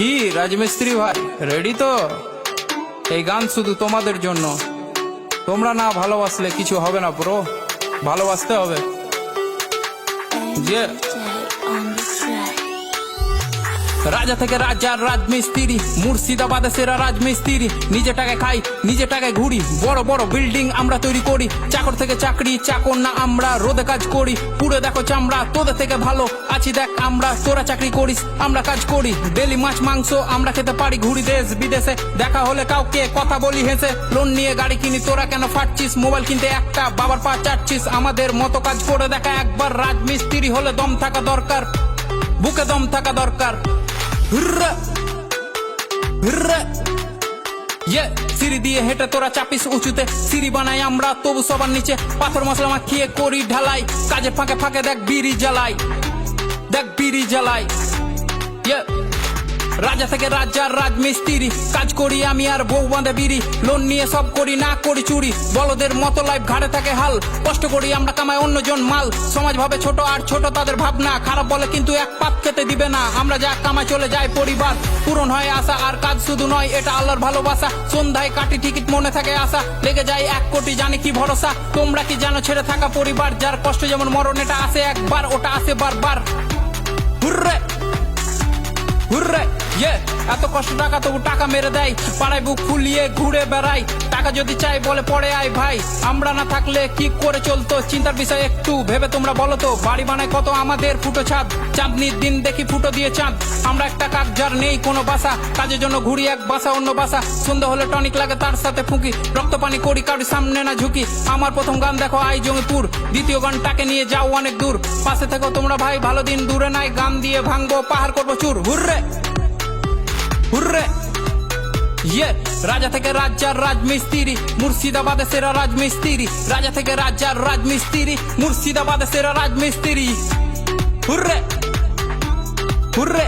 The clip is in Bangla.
কি রাজমিস্ত্রি ভাই রেডি তো? এই গান শুধু তোমাদের জন্য। তোমরা না ভালোবাসলে কিছু হবে না ব্রো, ভালোবাসতে হবে। যে রাজা থেকে রাজা রাজমিস্ত্রি, মুর্শিদাবাদে সেরা রাজমিস্ত্রি। নিজে টাকায় খাই, নিজে টাকায় ঘুরি, বড় বড় বিল্ডিং আমরা তৈরি করি। চাকর থেকে চাকরি, চাকর না আমরা, রোদে কাজ করি, পুরো দেখো চামড়া। তোদের থেকে ভালো আছি দেখ আমরা, তোরা চাকরি করিস আমরা কাজ করি। ডেলি মাছ মাংস আমরা খেতে পারি, ঘুরি দেশ বিদেশে। দেখা হলে কাউকে কথা বলি হেসে। লোন নিয়ে গাড়ি কিনি, তোরা কেন ফাটছিস? মোবাইল কিনতে একটা বাবার পা চাটছিস। আমাদের মতো কাজ করে দেখা একবার। রাজমিস্ত্রি হলে দম থাকা দরকার, বুকে দম থাকা দরকার। সিঁড়ি দিয়ে হেঁটে তোরা চাপিস উঁচুতে, সিঁড়ি বানাই আমরা তবু সবার নিচে। পাথর মশলা মাখিয়ে করি ঢালাই, কাজে ফাঁকে ফাঁকে দেখ বিড়ি জ্বালাই, দেখ বিড়ি জ্বালাই। রাজা থেকে রাজা রাজমিস্ত্রি, কাজ করি আমি আর বউ বাঁধে বিড়ি। লোন নিয়ে সব করি, না করি চুরি, বলদের মতো লাইফ ঘাড়ে থাকে হাল। কষ্ট করি আমরা, কামাই অন্যজন মাল। সমাজ ভাবে ছোট আর ছোট তাদের ভাবনা, খারাপ বলে কিন্তু এক পাত খেতে দিবে না। আমরা যা কামাই চলে যায় পরিবার, পূরণ হয় আশা। আর কাজ শুধু নয়, এটা আল্লাহর ভালোবাসা। সন্ধ্যায় কাটি টিকিট, মনে থাকে আশা। লেগে যায় 1 কোটি, জানি কি ভরসা। তোমরা কি জানো ছেড়ে থাকা পরিবার, যার কষ্ট যেমন মরণ, এটা আসে একবার, ওটা আসে বারবার। হুররে হুররে, এত কষ্ট টাকা তবু টাকা মেরে দেয়। পাড়ায় বুক ফুলিয়ে ঘুরে বেড়াই, টাকা যদি চাই বলে পড়ে আয় ভাই। আমরা না থাকলে কি করে চলতো, চিন্তার বিষয় একটু ভেবে তোমরা বলো তো। বাড়ি বানায় কত আমাদের ফুটো ছাদ, চাঁদনির দিন দেখি ফুটো দিয়ে চাঁদ। আমরা একটা কাক যার নেই কোনো বাসা, কাজের জন্য ঘুরি এক বাসা অন্য বাসা। সন্ধ্যা হলে টনিক লাগে তার সাথে ফুঁকি, রক্ত পানি করি কারোর সামনে না ঝুঁকি। আমার প্রথম গান দেখো আই জঙ্গিপুর, দ্বিতীয় গানটাকে নিয়ে যাও অনেক দূর। পাশে থেকো তোমরা ভাই, ভালো দিন দূরে নাই। গান দিয়ে ভাঙবো পাহাড়, করবো চুর। হুররে হুররে, রাজা থেকে রাজা রাজমিস্ত্রি, মুর্শিদাবাদে সেরা রাজমিস্ত্রি। রাজা থেকে রাজা রাজমিস্ত্রি, মুর্শিদাবাদে সেরা রাজমিস্ত্রি। Hurray hurray.